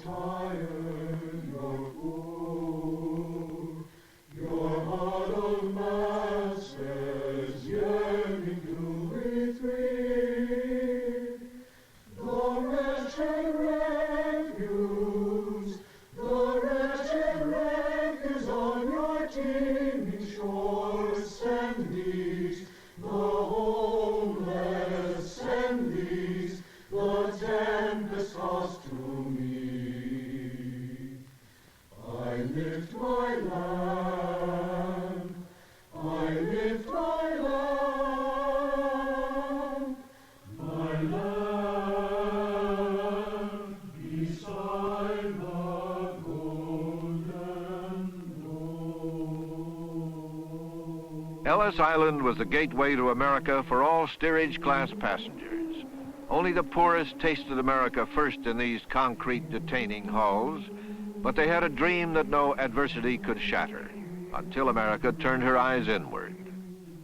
tired, you're poor, your heart of masses yearning to retreat. The wretched refuse on your teeming shores send these, the homeless send these, the tempest tossed to me. I lift my lamp, I lift my lamp, beside the golden door. Ellis Island was the gateway to America for all steerage-class passengers. Only the poorest tasted America first in these concrete detaining halls, but they had a dream that no adversity could shatter, until America turned her eyes inward.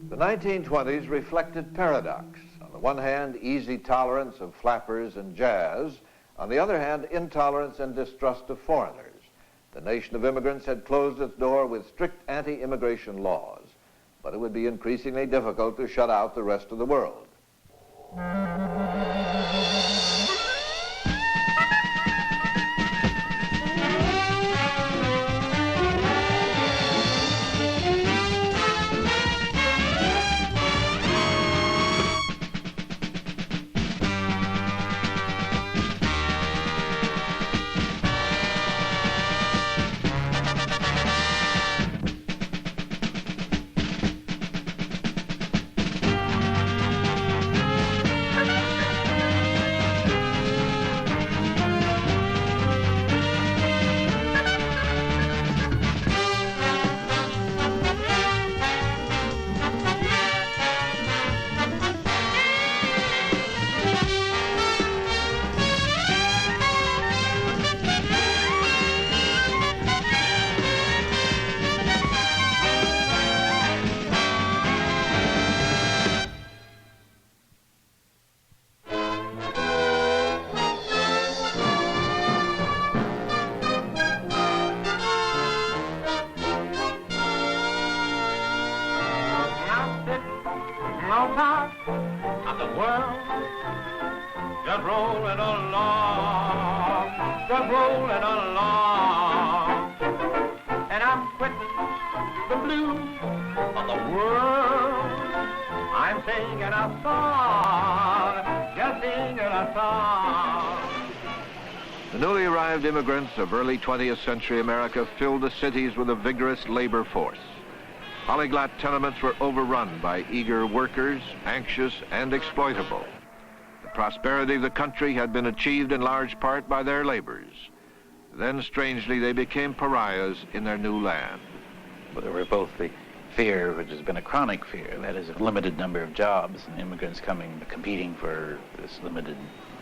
The 1920s reflected paradox. On the one hand, easy tolerance of flappers and jazz. On the other hand, intolerance and distrust of foreigners. The nation of immigrants had closed its door with strict anti-immigration laws, but it would be increasingly difficult to shut out the rest of the world. The newly arrived immigrants of early 20th century America filled the cities with a vigorous labor force. Polyglot tenements were overrun by eager workers, anxious and exploitable. The prosperity of the country had been achieved in large part by their labors. Then, strangely, they became pariahs in their new land. Well, there were both the fear, which has been a chronic fear, that is a limited number of jobs and immigrants competing for this limited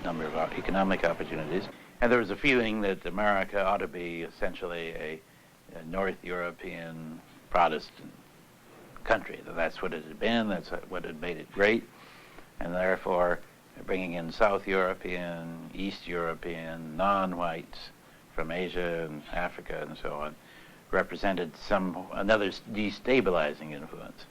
number of economic opportunities. And there was a feeling that America ought to be essentially a North European Protestant country. That's what it had been, that's what had made it great, and therefore bringing in South European, East European, non-whites from Asia and Africa and so on represented another destabilizing influence.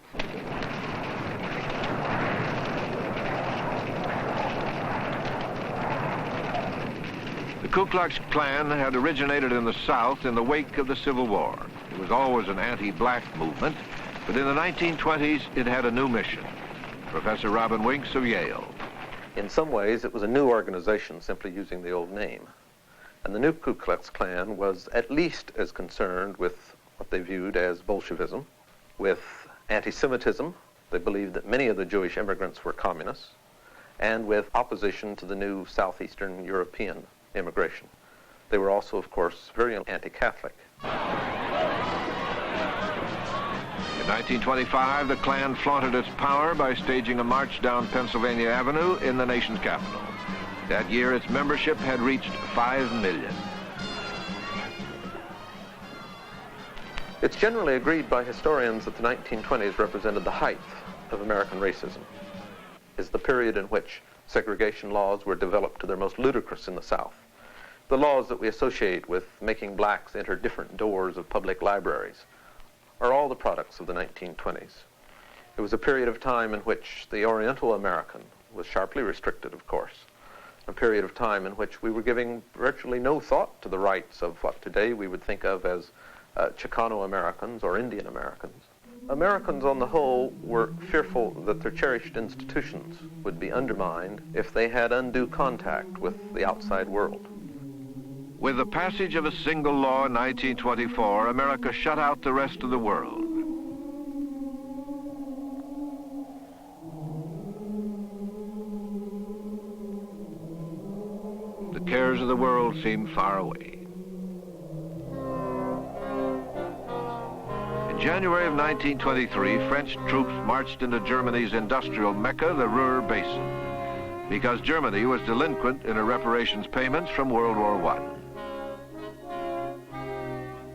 The Ku Klux Klan had originated in the South in the wake of the Civil War. It was always an anti-black movement, but in the 1920s it had a new mission. Professor Robin Winks of Yale. In some ways it was a new organization simply using the old name. And the new Ku Klux Klan was at least as concerned with what they viewed as Bolshevism, with anti-Semitism. They believed that many of the Jewish immigrants were communists, and with opposition to the new Southeastern European immigration. They were also, of course, very anti-Catholic. In 1925, the Klan flaunted its power by staging a march down Pennsylvania Avenue in the nation's capital. That year, its membership had reached 5 million. It's generally agreed by historians that the 1920s represented the height of American racism. It's the period in which segregation laws were developed to their most ludicrous in the South. The laws that we associate with making blacks enter different doors of public libraries are all the products of the 1920s. It was a period of time in which the Oriental American was sharply restricted, of course, a period of time in which we were giving virtually no thought to the rights of what today we would think of as Chicano Americans or Indian Americans. Americans on the whole were fearful that their cherished institutions would be undermined if they had undue contact with the outside world. With the passage of a single law in 1924, America shut out the rest of the world. The cares of the world seemed far away. In January of 1923, French troops marched into Germany's industrial mecca, the Ruhr Basin, because Germany was delinquent in her reparations payments from World War I.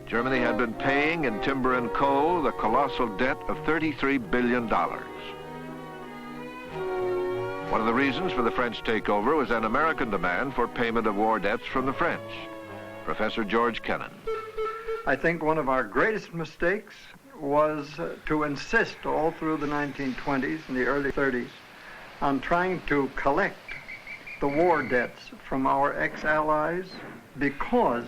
Germany had been paying in timber and coal the colossal debt of $33 billion. One of the reasons for the French takeover was an American demand for payment of war debts from the French. Professor George Kennan. I think one of our greatest mistakes was to insist all through the 1920s and the early 30s on trying to collect the war debts from our ex-allies, because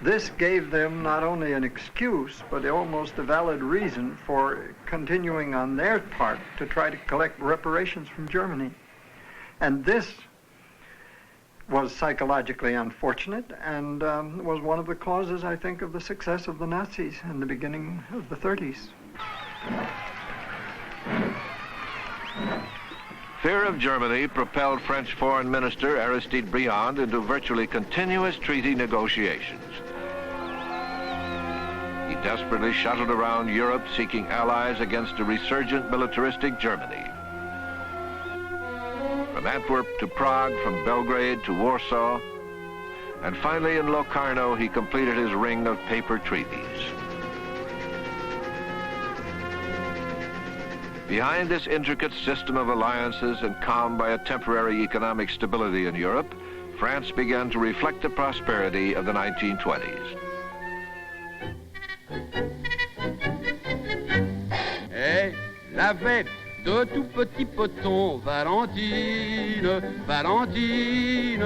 this gave them not only an excuse, but almost a valid reason for continuing on their part to try to collect reparations from Germany. And this was psychologically unfortunate and was one of the causes, I think, of the success of the Nazis in the beginning of the 30s. Fear of Germany propelled French Foreign Minister Aristide Briand into virtually continuous treaty negotiations. He desperately shuttled around Europe seeking allies against a resurgent militaristic Germany. From Antwerp to Prague, from Belgrade to Warsaw, and finally in Locarno he completed his ring of paper treaties. Behind this intricate system of alliances and calmed by a temporary economic stability in Europe, France began to reflect the prosperity of the 1920s. Elle avait de tout petits potons, Valentine, Valentine.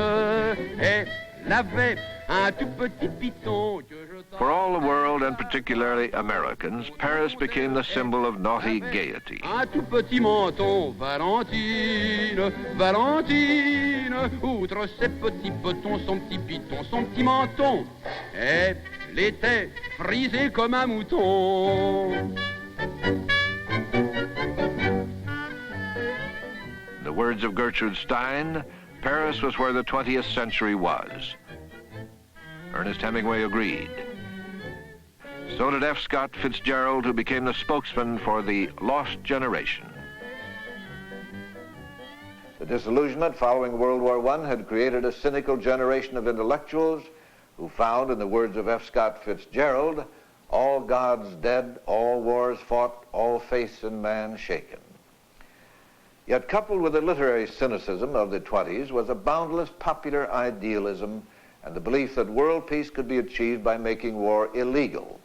Elle avait un tout petit piton que je... For all the world, and particularly Americans, Paris became the symbol of naughty gaiety. Un tout petit menton, Valentine, Valentine. Outre ses petits potons, son petit piton, son petit menton. Elle était frisée comme un mouton. In the words of Gertrude Stein, Paris was where the 20th century was. Ernest Hemingway agreed. So did F. Scott Fitzgerald, who became the spokesman for the lost generation. The disillusionment following World War I had created a cynical generation of intellectuals who found, in the words of F. Scott Fitzgerald, all gods dead, all wars fought, all faith in man shaken. Yet coupled with the literary cynicism of the 20s was a boundless popular idealism and the belief that world peace could be achieved by making war illegal.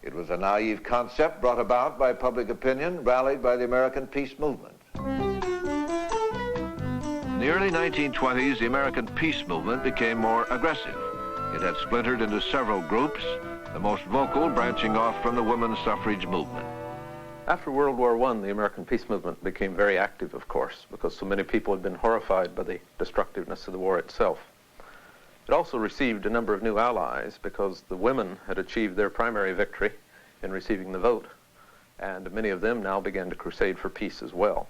It was a naive concept brought about by public opinion, rallied by the American peace movement. In the early 1920s, the American peace movement became more aggressive. It had splintered into several groups, the most vocal branching off from the women's suffrage movement. After World War I, the American peace movement became very active, of course, because so many people had been horrified by the destructiveness of the war itself. It also received a number of new allies because the women had achieved their primary victory in receiving the vote, and many of them now began to crusade for peace as well.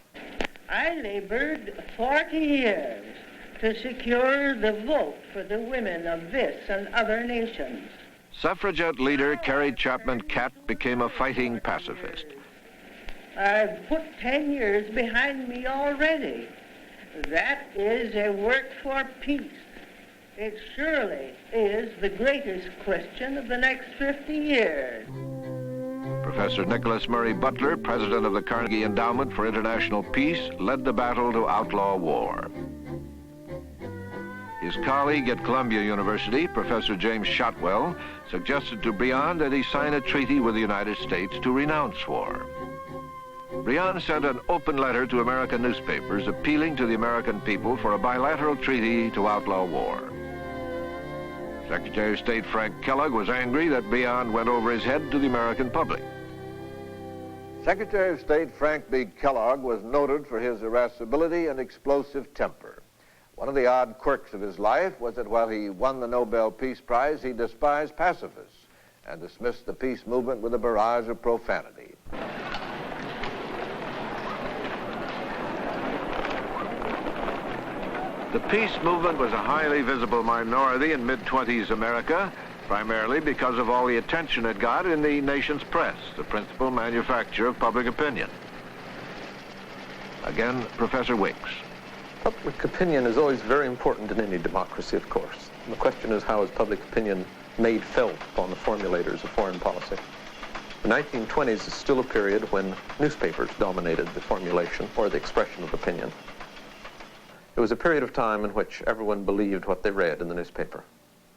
I labored 40 years to secure the vote for the women of this and other nations. Suffragette leader Carrie Chapman Catt became a fighting pacifist. I've put 10 years behind me already. That is a work for peace. It surely is the greatest question of the next 50 years. Professor Nicholas Murray Butler, president of the Carnegie Endowment for International Peace, led the battle to outlaw war. His His colleague at Columbia University, Professor James Shotwell, suggested to Briand that he sign a treaty with the United States to renounce war. Briand sent an open letter to American newspapers appealing to the American people for a bilateral treaty to outlaw war. Secretary of State Frank Kellogg was angry that Briand went over his head to the American public. Secretary of State Frank B. Kellogg was noted for his irascibility and explosive temper. One of the odd quirks of his life was that while he won the Nobel Peace Prize, he despised pacifists and dismissed the peace movement with a barrage of profanity. The peace movement was a highly visible minority in mid-20s America, primarily because of all the attention it got in the nation's press, the principal manufacturer of public opinion. Again, Professor Wicks. Public opinion is always very important in any democracy, of course. The question is, how is public opinion made felt upon the formulators of foreign policy? The 1920s is still a period when newspapers dominated the formulation or the expression of opinion. It was a period of time in which everyone believed what they read in the newspaper.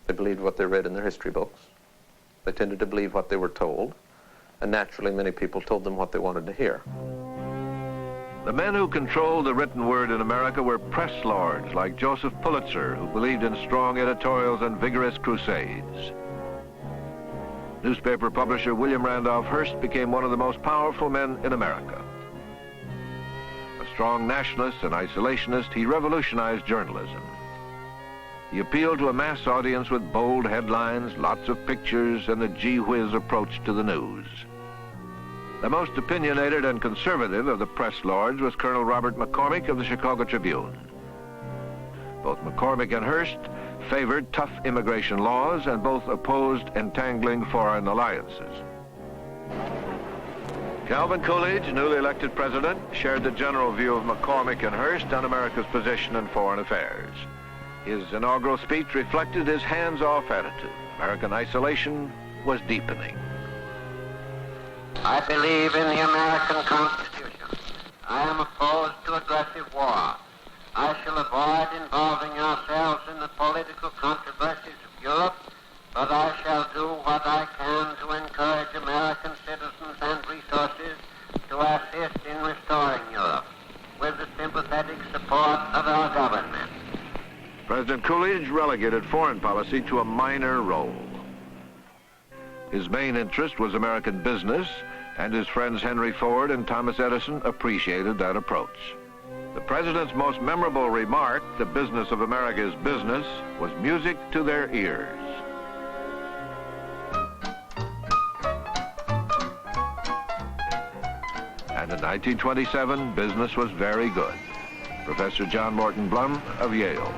They believed what they read in their history books. They tended to believe what they were told, and naturally many people told them what they wanted to hear. The men who controlled the written word in America were press lords like Joseph Pulitzer, who believed in strong editorials and vigorous crusades. Newspaper publisher William Randolph Hearst became one of the most powerful men in America. A strong nationalist and isolationist, he revolutionized journalism. He appealed to a mass audience with bold headlines, lots of pictures, and a gee-whiz approach to the news. The most opinionated and conservative of the press lords was Colonel Robert McCormick of the Chicago Tribune. Both McCormick and Hearst favored tough immigration laws, and both opposed entangling foreign alliances. Calvin Coolidge, newly elected president, shared the general view of McCormick and Hearst on America's position in foreign affairs. His inaugural speech reflected his hands-off attitude. American isolation was deepening. I believe in the American Constitution. I am opposed to aggressive war. I shall avoid involving ourselves in the political controversies of Europe, but I shall do what I can to encourage American citizens and resources to assist in restoring Europe with the sympathetic support of our government. President Coolidge relegated foreign policy to a minor role. His main interest was American business, and his friends Henry Ford and Thomas Edison appreciated that approach. The president's most memorable remark, "The business of America is business," was music to their ears. And in 1927, business was very good. Professor John Morton Blum of Yale.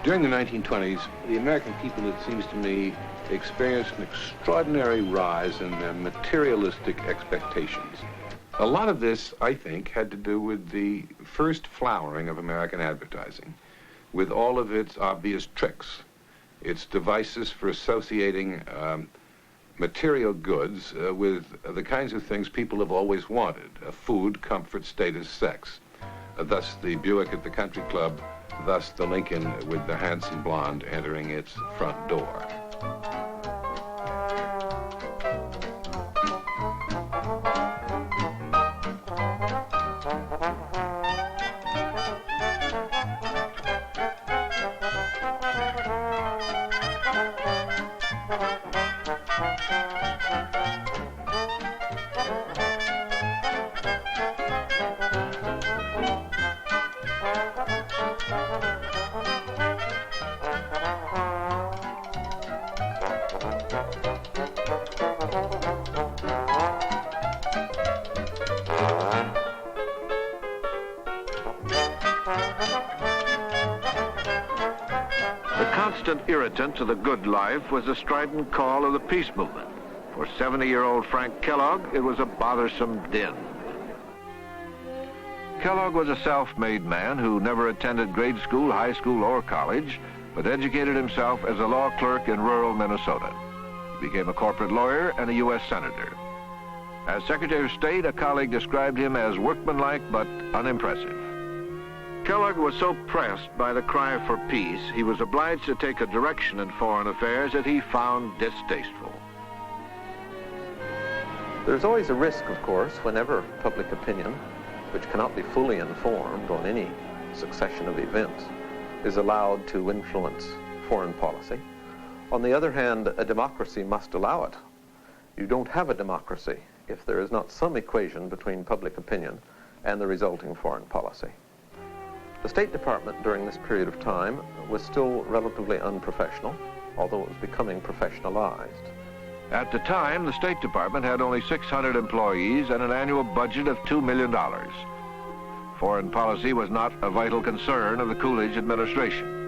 During the 1920s, the American people, it seems to me, experienced an extraordinary rise in their materialistic expectations. A lot of this, I think, had to do with the first flowering of American advertising, with all of its obvious tricks, its devices for associating material goods with the kinds of things people have always wanted: food, comfort, status, sex. Thus the Buick at the country club, thus the Lincoln with the handsome blonde entering its front door. Irritant to the good life was the strident call of the peace movement. For 70-year-old Frank Kellogg, it was a bothersome din. Kellogg was a self-made man who never attended grade school, high school, or college, but educated himself as a law clerk in rural Minnesota. He became a corporate lawyer and a U.S. senator. As Secretary of State, a colleague described him as workmanlike but unimpressive. Kellogg was so pressed by the cry for peace, he was obliged to take a direction in foreign affairs that he found distasteful. There's always a risk, of course, whenever public opinion, which cannot be fully informed on any succession of events, is allowed to influence foreign policy. On the other hand, a democracy must allow it. You don't have a democracy if there is not some equation between public opinion and the resulting foreign policy. The State Department during this period of time was still relatively unprofessional, although it was becoming professionalized. At the time, the State Department had only 600 employees and an annual budget of $2 million. Foreign policy was not a vital concern of the Coolidge administration.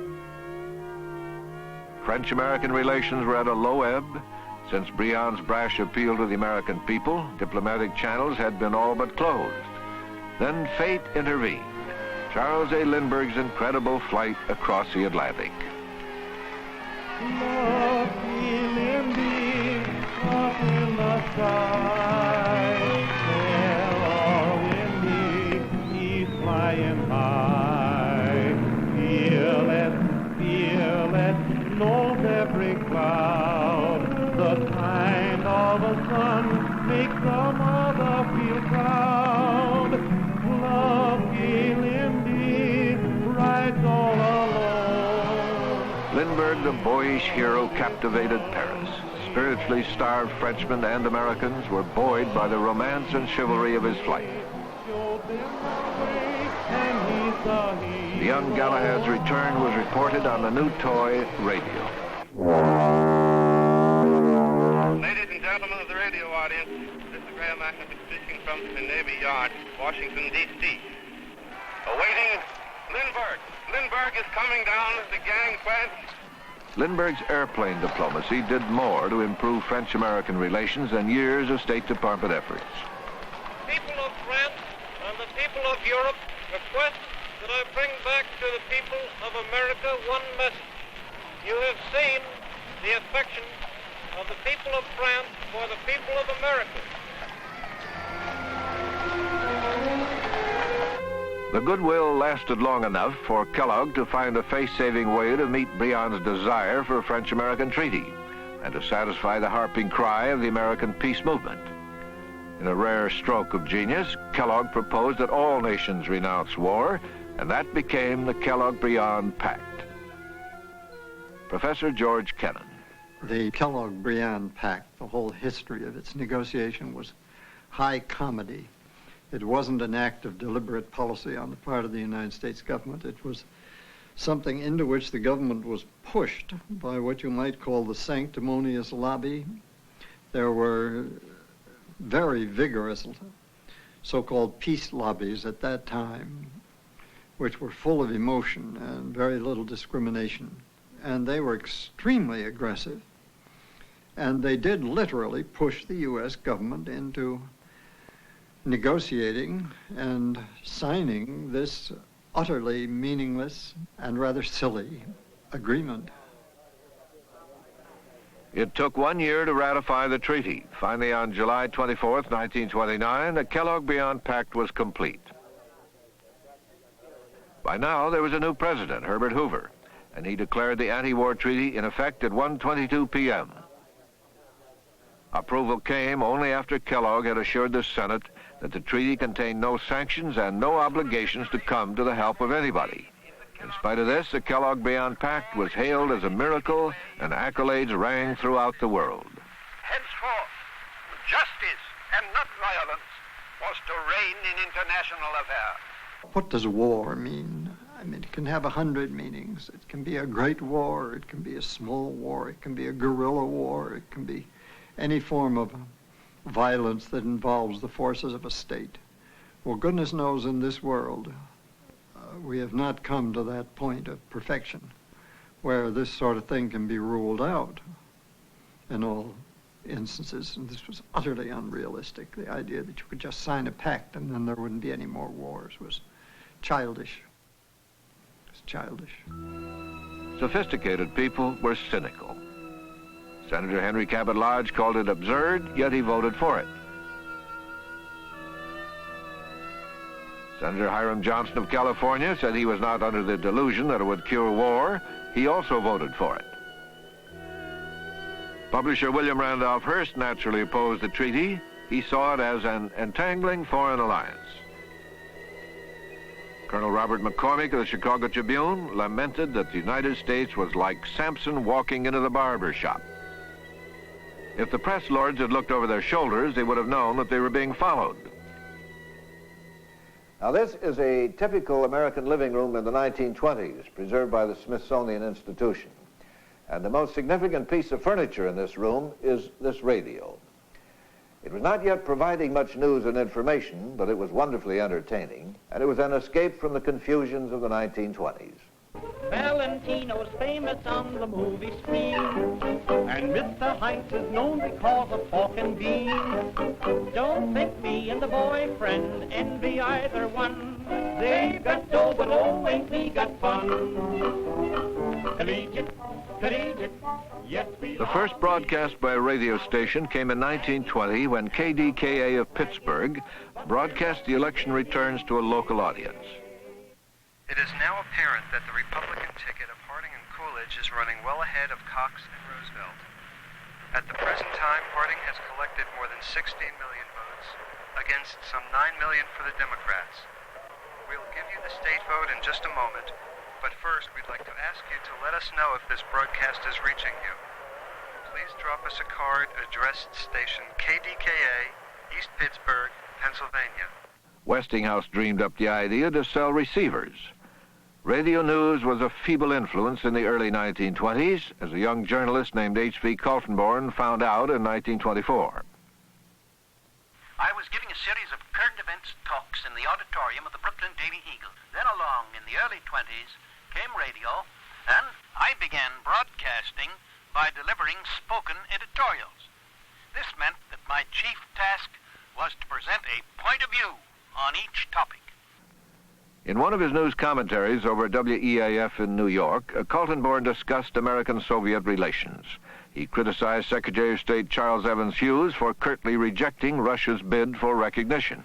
French-American relations were at a low ebb. Since Brion's brash appeal to the American people, diplomatic channels had been all but closed. Then fate intervened. Charles A. Lindbergh's incredible flight across the Atlantic. Up in the sky, fair or windy, he's flying high. Feel it, knows every cloud. The kind of a sun makes the mother feel proud. Lucky Lindy rides all alone. Lindbergh, the boyish hero, captivated Paris. Spiritually starved Frenchmen and Americans were buoyed by the romance and chivalry of his flight. The young Galahad's return was reported on the new toy radio. Ladies and gentlemen of the radio audience, this is Graham McNamee speaking from the Navy Yard, Washington, D.C. Awaiting Lindbergh. Lindbergh is coming down the gangplank. Lindbergh's airplane diplomacy did more to improve French-American relations than years of State Department efforts. People of France and the people of Europe request that I bring back to the people of America one message. You have seen the affection of the people of France for the people of America. The goodwill lasted long enough for Kellogg to find a face-saving way to meet Brion's desire for a French-American treaty and to satisfy the harping cry of the American peace movement. In a rare stroke of genius, Kellogg proposed that all nations renounce war, and that became the Kellogg-Briand Pact. Professor George Kennan. The Kellogg-Briand Pact, the whole history of its negotiation was high comedy. It wasn't an act of deliberate policy on the part of the United States government. It was something into which the government was pushed by what you might call the sanctimonious lobby. There were very vigorous so-called peace lobbies at that time, which were full of emotion and very little discrimination. And they were extremely aggressive. And they did literally push the U.S. government into negotiating and signing this utterly meaningless and rather silly agreement. It took 1 year to ratify the treaty. Finally, on July 24th, 1929, the Kellogg-Briand Pact was complete. By now, there was a new president, Herbert Hoover, and he declared the anti-war treaty in effect at 1:22 p.m. Approval came only after Kellogg had assured the Senate that the treaty contained no sanctions and no obligations to come to the help of anybody. In spite of this, the Kellogg-Briand Pact was hailed as a miracle, and accolades rang throughout the world. Henceforth, justice and not violence was to reign in international affairs. What does war mean? I mean, it can have 100 meanings. It can be a great war, it can be a small war, it can be a guerrilla war, it can be any form of violence that involves the forces of a state. Well, goodness knows in this world, we have not come to that point of perfection where this sort of thing can be ruled out in all instances. And this was utterly unrealistic. The idea that you could just sign a pact and then there wouldn't be any more wars was childish. It's childish. Sophisticated people were cynical. Senator Henry Cabot Lodge called it absurd, yet he voted for it. Senator Hiram Johnson of California said he was not under the delusion that it would cure war. He also voted for it. Publisher William Randolph Hearst naturally opposed the treaty. He saw it as an entangling foreign alliance. Colonel Robert McCormick of the Chicago Tribune lamented that the United States was like Samson walking into the barber shop. If the press lords had looked over their shoulders, they would have known that they were being followed. Now, this is a typical American living room in the 1920s, preserved by the Smithsonian Institution. And the most significant piece of furniture in this room is this radio. It was not yet providing much news and information, but it was wonderfully entertaining, and it was an escape from the confusions of the 1920s. Valentino's famous on the movie screen, and Mr. Heinz is known because of pork and beans. Don't think me and the boyfriend envy either one. They've got dough, but oh, ain't we got fun. Collegiate, collegiate, yes we The first broadcast by a radio station came in 1920 when KDKA of Pittsburgh broadcast the election returns to a local audience. It is now apparent that the Republican ticket of Harding and Coolidge is running well ahead of Cox and Roosevelt. At the present time, Harding has collected more than 16 million votes against some 9 million for the Democrats. We'll give you the state vote in just a moment, but first we'd like to ask you to let us know if this broadcast is reaching you. Please drop us a card addressed station KDKA, East Pittsburgh, Pennsylvania. Westinghouse dreamed up the idea to sell receivers. Radio news was a feeble influence in the early 1920s, as a young journalist named H.V. Kaltenborn found out in 1924. I was giving a series of current events talks in the auditorium of the Brooklyn Daily Eagle. Then along in the early 20s came radio, and I began broadcasting by delivering spoken editorials. This meant that my chief task was to present a point of view on each topic. In one of his news commentaries over WEAF in New York, Kaltenborn discussed American-Soviet relations. He criticized Secretary of State Charles Evans Hughes for curtly rejecting Russia's bid for recognition.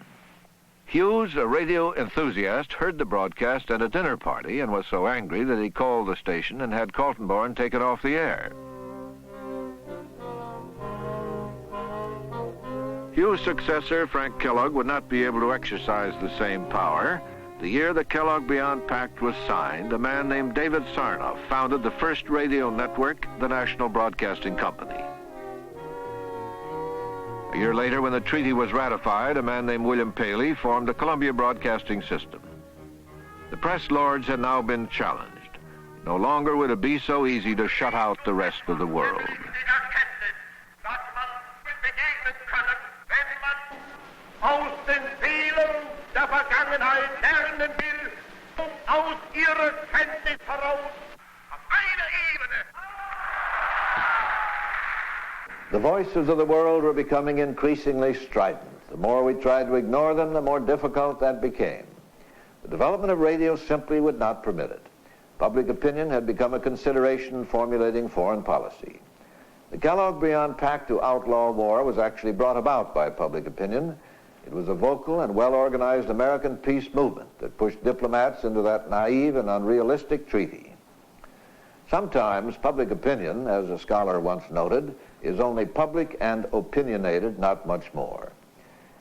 Hughes, a radio enthusiast, heard the broadcast at a dinner party and was so angry that he called the station and had Kaltenborn taken off the air. Hughes' successor, Frank Kellogg, would not be able to exercise the same power. The year the Kellogg-Beyond Pact was signed, a man named David Sarnoff founded the first radio network, the National Broadcasting Company. A year later, when the treaty was ratified, a man named William Paley formed the Columbia Broadcasting System. The press lords had now been challenged. No longer would it be so easy to shut out the rest of the world. Aus den Fehlern der Vergangenheit lernen will und aus ihrer Kenntnis heraus auf einer Ebene. The voices of the world were becoming increasingly strident. The more we tried to ignore them, the more difficult that became. The development of radio simply would not permit it. Public opinion had become a consideration in formulating foreign policy. The Kellogg-Beyond Pact to outlaw war was actually brought about by public opinion. It was a vocal and well-organized American peace movement that pushed diplomats into that naive and unrealistic treaty. Sometimes public opinion, as a scholar once noted, is only public and opinionated, not much more.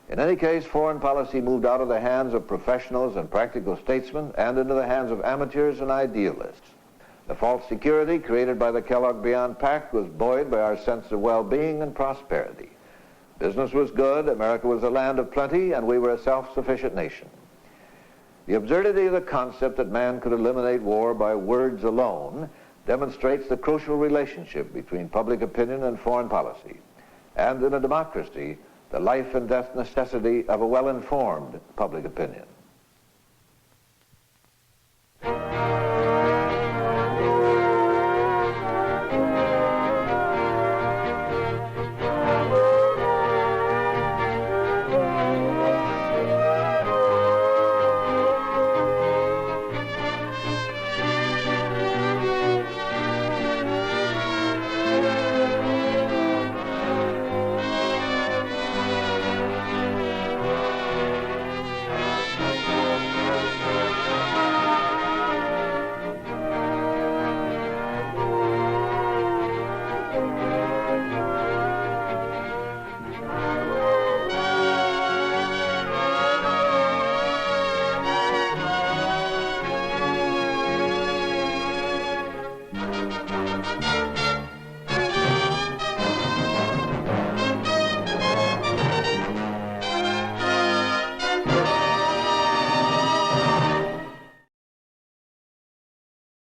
In any case, foreign policy moved out of the hands of professionals and practical statesmen and into the hands of amateurs and idealists. The false security created by the Kellogg-Beyond Pact was buoyed by our sense of well-being and prosperity. Business was good, America was a land of plenty, and we were a self-sufficient nation. The absurdity of the concept that man could eliminate war by words alone demonstrates the crucial relationship between public opinion and foreign policy, and in a democracy, the life and death necessity of a well-informed public opinion.